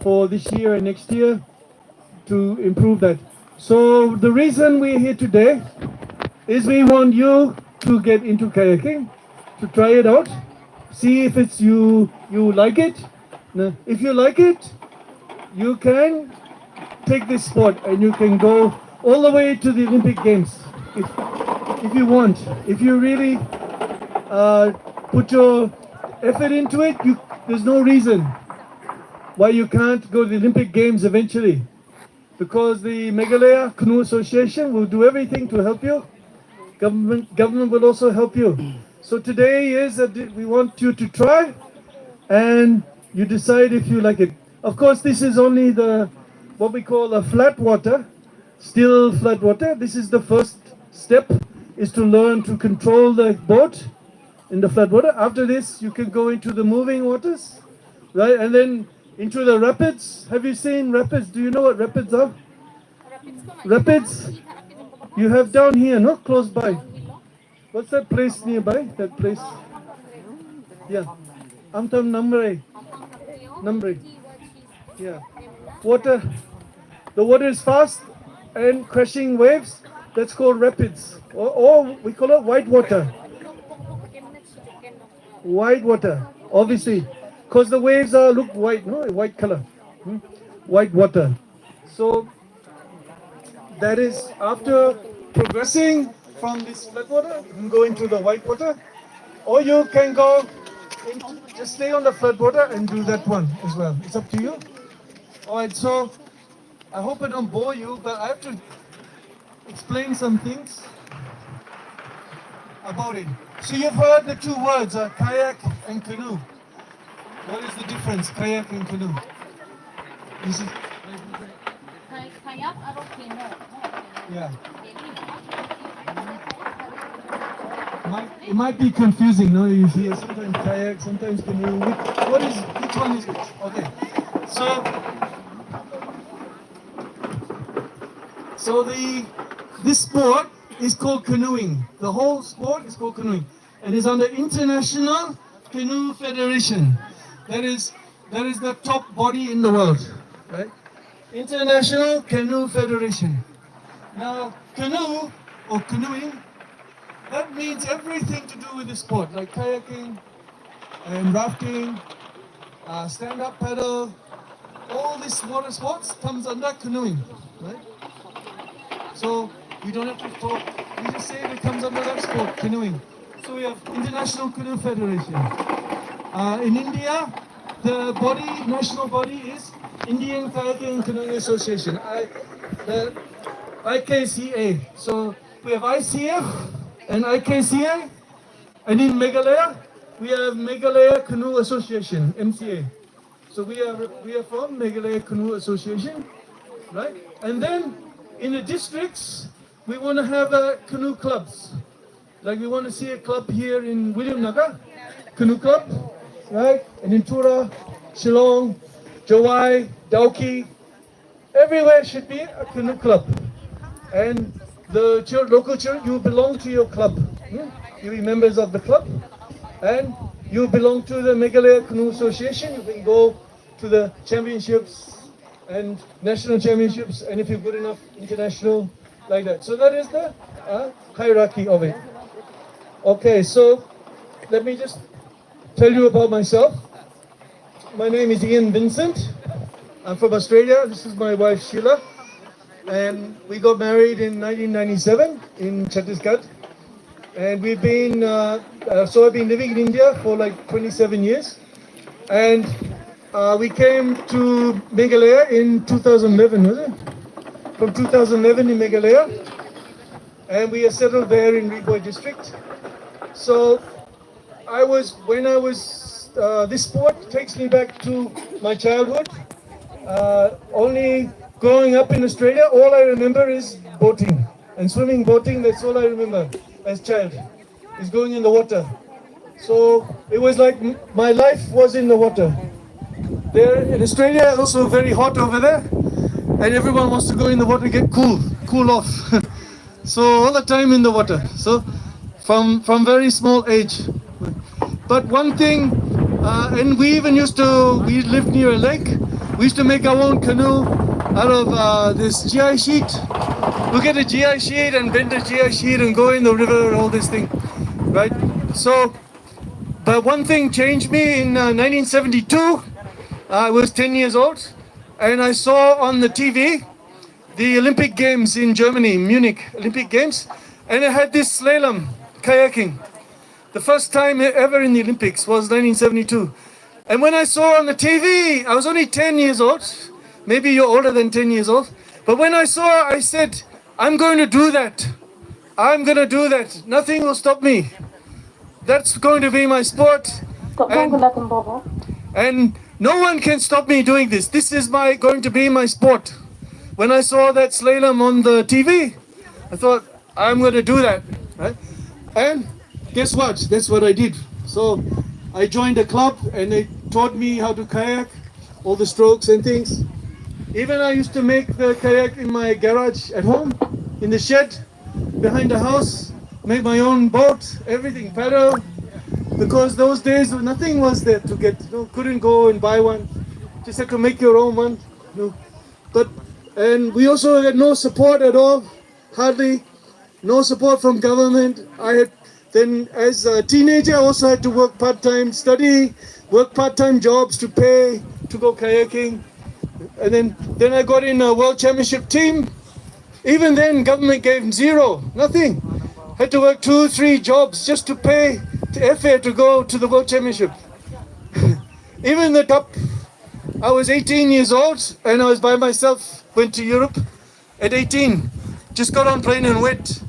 for this year and next year to improve that. So the reason we're here today is we want you to get into kayaking, to try it out, see if it's you like it. Now, if you like it, you can take this sport and you can go all the way to the Olympic Games if you want. If you really put your effort into it, there's no reason why you can't go to the Olympic Games eventually, because the Meghalaya Canoe Association will do everything to help you. Government will also help you. So today is that we want you to try and you decide if you like it. Of course, this is only what we call a flat water, still flat water. This is the first step, is to learn to control the boat in the flat water. After this, you can go into the moving waters, right? And then into the rapids. Have you seen rapids? Do you know what rapids are? Rapids? You have down here, no? Close by. What's that place nearby? That place? Yeah. Amtam Namre. Namre. Yeah. Water. The water is fast and crashing waves. That's called rapids. Or we call it white water. White water, obviously. Because the waves look white, no? White color. White water. So that is after progressing from this flat water, you can go into the white water, or you can go into, just stay on the flat water and do that one as well. It's up to you. All right, so I hope I don't bore you, but I have to explain some things about it. So you've heard the two words, kayak and canoe. What is the difference, kayak and canoe? Is it? Kayak atau canoe? Yeah. It might be confusing, no? You hear sometimes kayak, sometimes canoe. Which one is which? Okay. So this sport is called canoeing. The whole sport is called canoeing, and is under International Canoe Federation. That is the top body in the world, right? International Canoe Federation. Now, canoe or canoeing, that means everything to do with the sport, like kayaking and rafting, stand-up paddle. All these water sports comes under canoeing, right? So you don't have to talk. You just say it comes under that sport, canoeing. So we have International Canoe Federation. In India, the national body is Indian Kayaking and Canoeing Association, the IKCA. So we have ICF and IKCA, and in Meghalaya, we have Meghalaya Canoe Association, MCA. So we are from Meghalaya Canoe Association, right? And then in the districts, we want to have canoe clubs. Like we want to see a club here in William Nagar, canoe club, right? And in Tura, Shillong, Jawai, Dauki, everywhere should be a canoe club. And the local children, you belong to your club. You be members of the club, and you belong to the Meghalaya Canoe Association. You can go to the championships and national championships, and if you're good enough, international, like that. So that is the hierarchy of it. Okay, so let me just tell you about myself. My name is Ian Vincent. I'm from Australia. This is my wife Sheila, and we got married in 1997 in Chhattisgarh. And we've been, so I've been living in India for like 27 years. And we came to Meghalaya in 2011, was it? From 2011 in Meghalaya. And we are settled there in Riboy district. So this sport takes me back to my childhood. Only growing up in Australia, all I remember is boating and swimming, boating. That's all I remember as a child, is going in the water. So it was like my life was in the water. There in Australia, also very hot over there, and everyone wants to go in the water, get cool off. So all the time in the water. So from very small age. But one thing, and we lived near a lake, We used to make our own canoe out of this GI sheet. We'll get a GI sheet and bend a GI sheet and go in the river and all this thing, right? So, but one thing changed me in 1972. I was 10 years old and I saw on the TV the Olympic Games in Germany, Munich Olympic Games, and it had this slalom kayaking. The first time ever in the Olympics was 1972. And when I saw on the TV, I was only 10 years old. Maybe you're older than 10 years old. But when I saw, I said, I'm going to do that. I'm going to do that. Nothing will stop me. That's going to be my sport. And no one can stop me doing this. This is going to be my sport. When I saw that slalom on the TV, I thought, I'm going to do that. Right? And guess what? That's what I did. So I joined a club and they taught me how to kayak, all the strokes and things. Even I used to make the kayak in my garage at home, in the shed, behind the house, make my own boat, everything, paddle. Because those days nothing was there to get, couldn't go and buy one. Just had to make your own one. And we also had no support at all, hardly, no support from government. Then as a teenager I also had to work part-time, study, work part-time jobs to pay, to go kayaking. And then I got in a world championship team. Even then government gave zero, nothing. Had to work 2-3 jobs just to pay to airfare to go to the world championship. Even the cup, I was 18 years old and I was by myself, went to Europe at 18. Just got on plane and went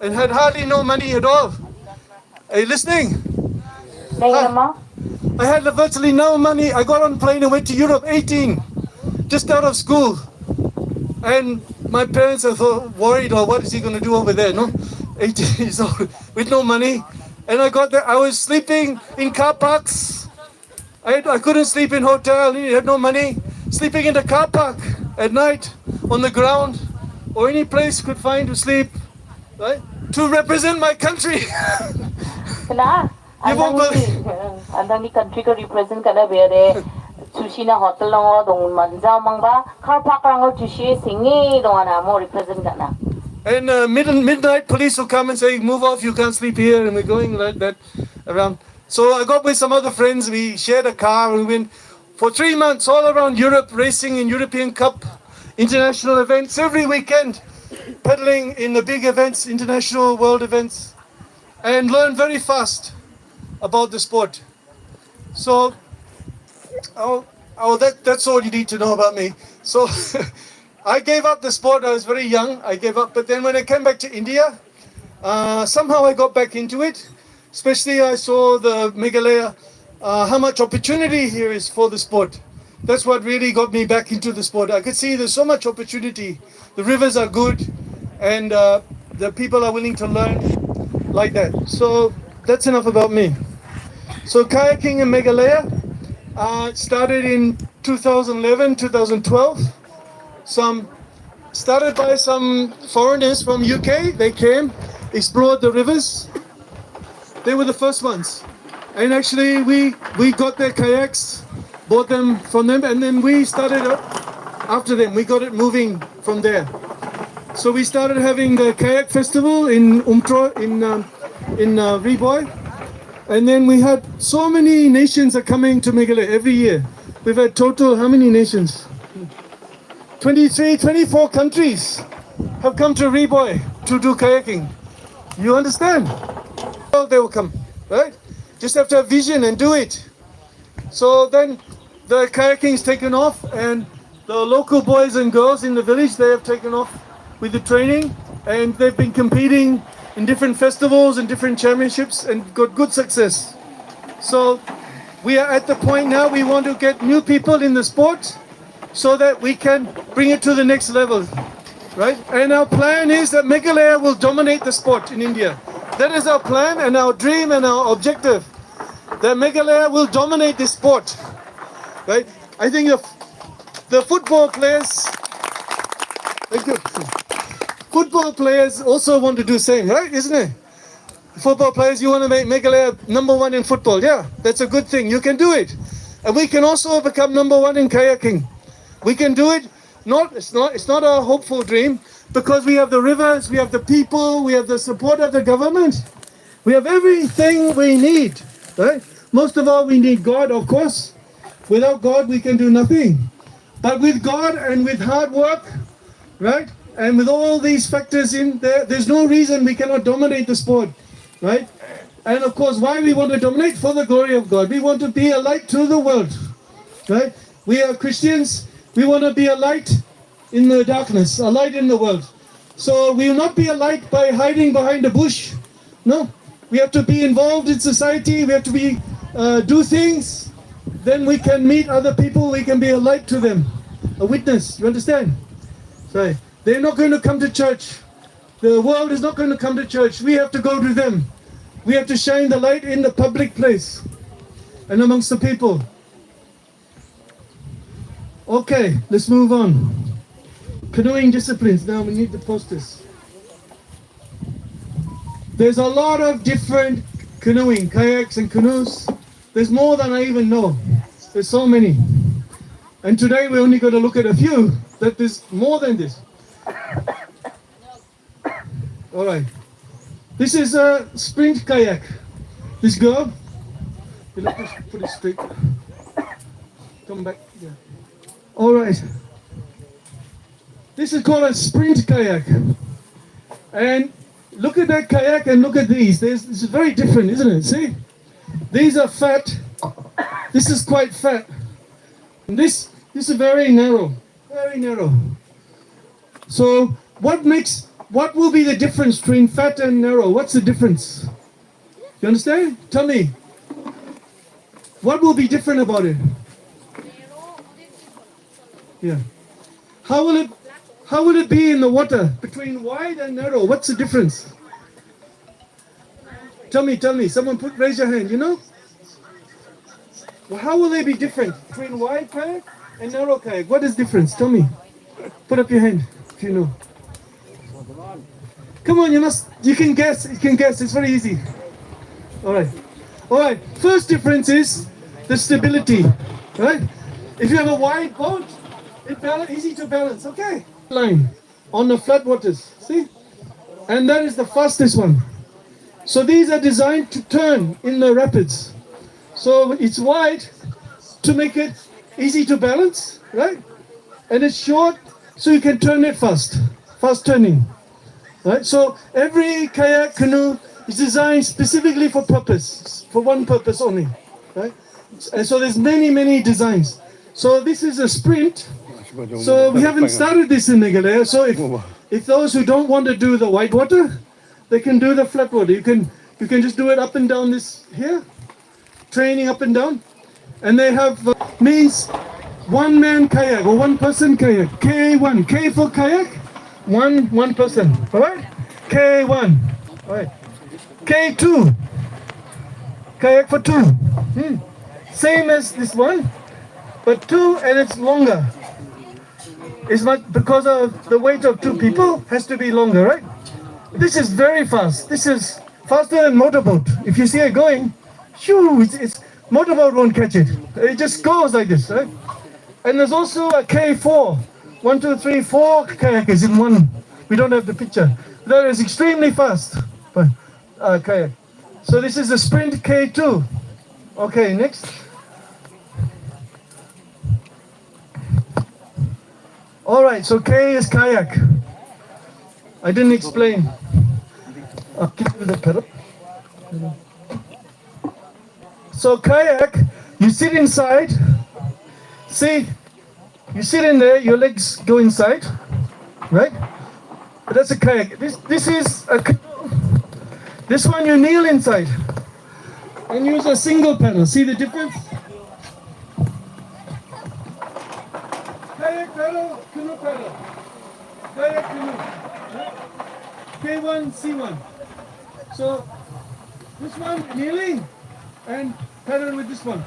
and had hardly no money at all. Are you listening? I had virtually no money. I got on plane and went to Europe, 18, just out of school. And my parents are worried, or what is he going to do over there, no? 18 years old, with no money. And I got there, I was sleeping in car parks. I couldn't sleep in hotel, I had no money. Sleeping in the car park at night, on the ground, or any place could find to sleep, right? To represent my country. You won't believe. Andang ni country ko represent kada bere. Sushi na hotel lang dong manjao mangba car park lang sushi singi dong ana mo represent kana. And midnight police will come and say, move off, you can't sleep here. And we're going like that around. So I got with some other friends, we shared a car and we went for 3 months all around Europe, racing in European Cup, international events, every weekend, pedaling in the big events, international world events, and learned very fast about the sport. So, that's all you need to know about me. So, I gave up the sport. I was very young. I gave up. But then when I came back to India, somehow I got back into it. Especially I saw the Meghalaya, how much opportunity here is for the sport. That's what really got me back into the sport. I could see there's so much opportunity. The rivers are good and the people are willing to learn like that. So that's enough about me. So kayaking in Meghalaya started in 2011, 2012. Started by some foreigners from UK. They came, explored the rivers. They were the first ones. And actually we got their kayaks, bought them from them, and then we started after them. We got it moving from there. So we started having the kayak festival in Umtro, in Riboy. And then we had so many nations are coming to Meghalaya every year. We've had total, how many nations? 23, 24 countries have come to Riboy to do kayaking. You understand? Well, they will come, right? Just have to have vision and do it. So then the kayaking is taken off and the local boys and girls in the village, they have taken off with the training and they've been competing in different festivals and different championships and got good success. So we are at the point now we want to get new people in the sport so that we can bring it to the next level, right? And our plan is that Meghalaya will dominate the sport in India. That is our plan and our dream and our objective, that Meghalaya will dominate this sport, right? I think the football players, thank you. Football players also want to do the same, right? Isn't it? Football players, you want to make Meghalaya number one in football. Yeah, that's a good thing. You can do it. And we can also become number one in kayaking. We can do it. It's not a hopeful dream because we have the rivers, we have the people, we have the support of the government. We have everything we need, right? Most of all, we need God, of course. Without God, we can do nothing. But with God and with hard work, right? And with all these factors in there, there's no reason we cannot dominate the sport, right? And of course, why we want to dominate? For the glory of God. We want to be a light to the world, right? We are Christians. We want to be a light in the darkness, a light in the world. So we will not be a light by hiding behind a bush. No, we have to be involved in society. We have to be do things. Then we can meet other people. We can be a light to them, a witness. You understand? Right. They're not going to come to church. The world is not going to come to church. We have to go to them. We have to shine the light in the public place and amongst the people. Okay, let's move on. Canoeing disciplines. Now we need the posters. There's a lot of different canoeing, kayaks and canoes. There's more than I even know. There's so many. And today we're only going to look at a few, that there's more than this. All right. This is a sprint kayak. This girl, let me put it straight. Come back. Yeah. All right. This is called a sprint kayak. And look at that kayak and look at these. This is very different, isn't it? See? These are fat. This is quite fat. And this is very narrow. Very narrow. So what will be the difference between fat and narrow? What's the difference? You understand? Tell me. What will be different about it? Yeah. How will it be in the water between wide and narrow? What's the difference? Tell me. Someone raise your hand. You know? Well, how will they be different between wide kayak and narrow kayak? What is difference? Tell me. Put up your hand if you know. Come on, you can guess. It's very easy. All right. First difference is the stability, right? If you have a wide boat, it's easy to balance. Okay. Line on the flat waters. See? And that is the fastest one. So these are designed to turn in the rapids. So it's wide to make it easy to balance, right? And it's short so you can turn it fast turning, right? So every kayak canoe is designed specifically for one purpose only, right? And so there's many designs. So this is a sprint. So we haven't started this in Meghalaya. So if those who don't want to do the white water, they can do the flat water. You can just do it up and down this here, training up and down, and they have means one man kayak or one person kayak. K1, K for kayak, one person. All right, K1. All right, K2, kayak for two. Same as this one, but two and it's longer. It's not because of the weight of two people has to be longer, right? This is very fast. This is faster than motorboat. If you see it going, shoo, it's motorboat won't catch it. It just goes like this, right? And there's also a K4. 1, 2, 3, 4 kayakers in one. We don't have the picture. That is extremely fast. But kayak. So this is a sprint K2. Okay, next. All right, so K is kayak. I didn't explain. I'll give you the pedal. So kayak, you sit inside. See, you sit in there, your legs go inside, right? But that's a kayak. This is a canoe. This one you kneel inside and use a single paddle. See the difference? Kayak paddle, canoe paddle. Kayak canoe. K1, C1. So this one kneeling and paddle with this one.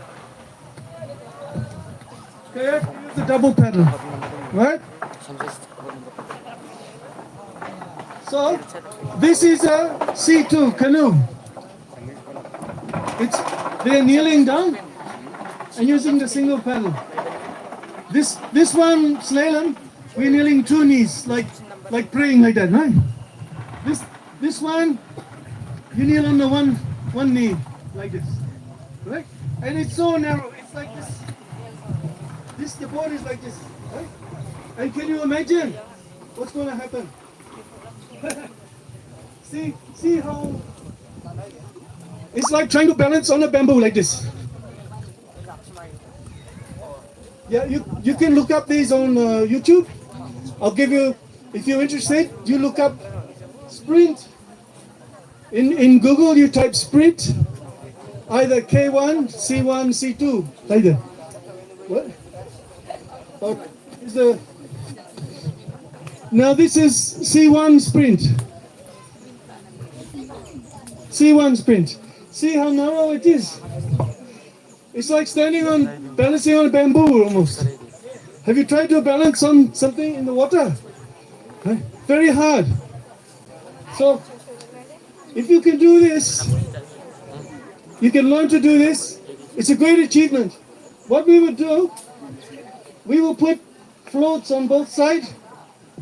Kayak use the double paddle, right? So this is a C2 canoe. They're kneeling down and using the single paddle. This one slalom, we're kneeling two knees, like praying like that, right? This one, you kneel on the one knee, like this, right? And it's so narrow, it's like this. The board is like this, right? And can you imagine what's going to happen? see how it's like trying to balance on a bamboo like this. Yeah, you can look up these on YouTube. I'll give you, if you're interested, you look up sprint. In Google, you type sprint, either K1, C1, C2, like that. What? Now this is C1 sprint. C1 sprint. See how narrow it is? It's like balancing on a bamboo almost. Have you tried to balance on something in the water? Right? Very hard. So, if you can do this, you can learn to do this. It's a great achievement. What we would do, we will put floats on both sides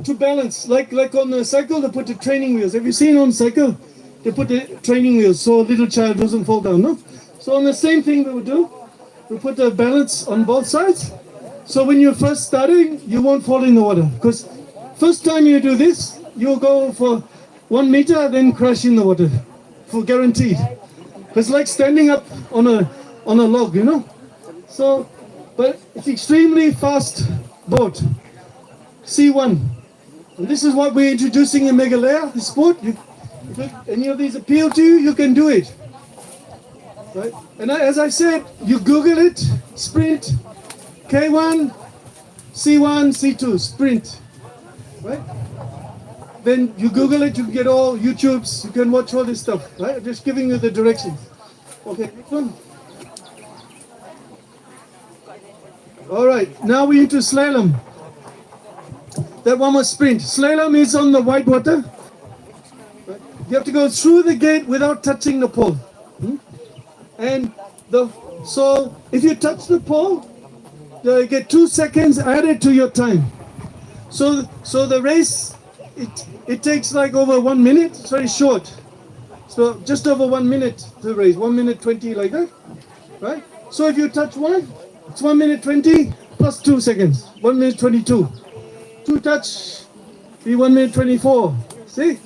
to balance. Like on the cycle, they put the training wheels. Have you seen on cycle? They put the training wheels so a little child doesn't fall down, no? So on the same thing we would do, we put the balance on both sides. So when you're first starting, you won't fall in the water. Because first time you do this, you'll go for 1 meter, then crash in the water, for guaranteed. It's like standing up on a log, you know? So, but it's extremely fast boat, C1. And this is what we're introducing in Meghalaya, this sport. If any of these appeal to you, you can do it. Right? And as I said, you Google it, sprint, K1, C1, C2, sprint. Right? Then you Google it, you can get all YouTubes, you can watch all this stuff. Right? I'm just giving you the directions. Okay, next one. All right, now we're into slalom. That one was sprint. Slalom is on the white water. Right? You have to go through the gate without touching the pole. And so if you touch the pole, you get 2 seconds added to your time. So the race, it takes like over 1 minute. It's very short. So just over 1 minute to race, 1 minute 20 like that, right? So if you touch one, it's 1 minute 20 plus 2 seconds, 1 minute 22. Two touch, be 1 minute 24. See?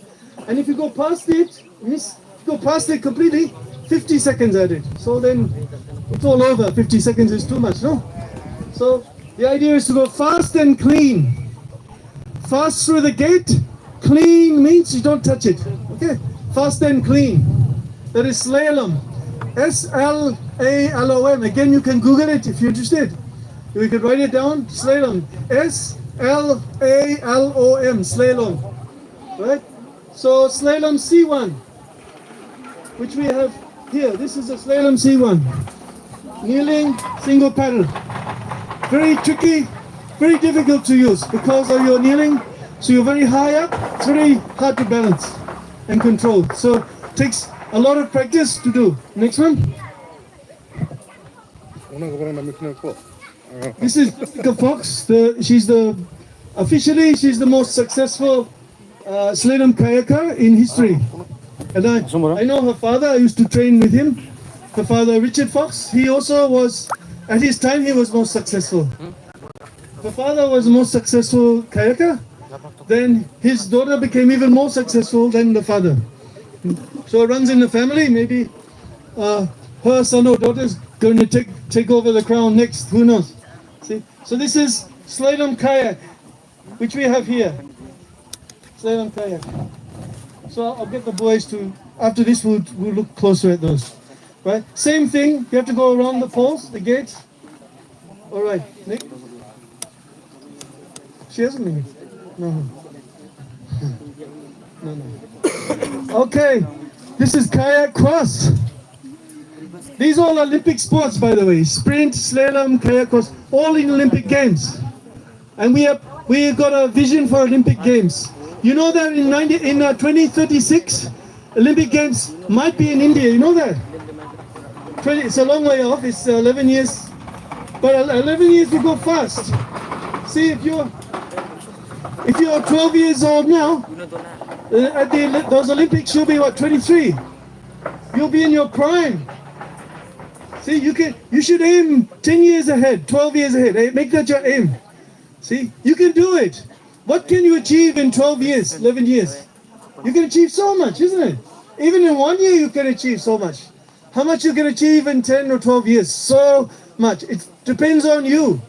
And if you go past it, completely, 50 seconds added. So then it's all over. 50 seconds is too much, no? So the idea is to go fast and clean. Fast through the gate, clean means you don't touch it. Okay? Fast and clean. That is slalom. S-L-A-L-O-M. Again, you can Google it if you're interested. You can write it down. Slalom. S-L-A-L-O-M. Slalom. Right? So slalom C1, which we have here. This is a slalom C1. Kneeling, single paddle. Very tricky, very difficult to use because of your kneeling. So you're very high up. It's very hard to balance and control. So it takes a lot of practice to do. Next one. This is Jessica Fox. Officially she's the most successful slalom kayaker in history. And I know her father. I used to train with him. Her father, Richard Fox. He also was, at his time, he was most successful. Her father was the most successful kayaker. Then his daughter became even more successful than the father. So it runs in the family. Maybe her son or daughter is going to take over the crown next. Who knows? See? So this is slalom kayak, which we have here. Slalom kayak. So I'll get the boys to, after this we'll look closer at those. Right? Same thing, you have to go around the poles, the gates. Alright, Nick? She hasn't been. No. Okay, this is kayak cross. These are all Olympic sports, by the way. Sprint, slalom, kayak cross, all in Olympic Games. And we got a vision for Olympic Games. You know that in 2036, Olympic Games might be in India. You know that? It's a long way off. It's 11 years But 11 years will go fast. See, if you're 12 years old now, at those Olympics, you'll be what, 23? You'll be in your prime. See, you should aim 10 years ahead, 12 years ahead. Make that your aim. See, you can do it. What can you achieve in 12 years, 11 years? You can achieve so much, isn't it? Even in 1 year, you can achieve so much. How much you can achieve in 10 or 12 years? So much. It depends on you.